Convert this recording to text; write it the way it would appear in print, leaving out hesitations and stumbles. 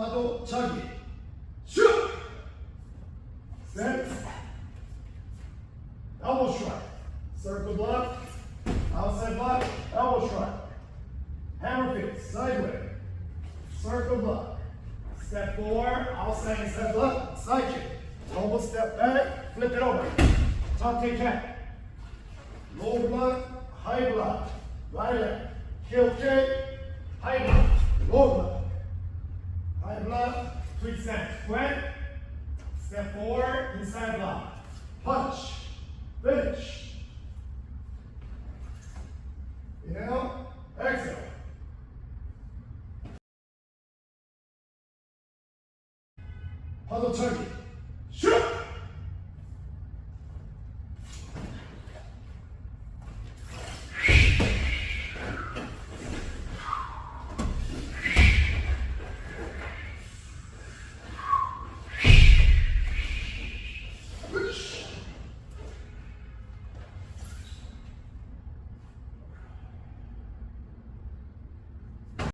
파도차기. 슛! 셋. Elbow strike. Circle block. Outside block. Elbow strike. Hammer fist. Sideways. Circle block. Step forward. Outside inside block. Side kick. Almost step back. Flip it over. Top kick back. Low block. High block. Right leg. Heel kick. High block. Low block. High block. Quick step. Square. Step forward. Inside block. Punch. Finish. Inhale. Exhale. 파도차기. 슛!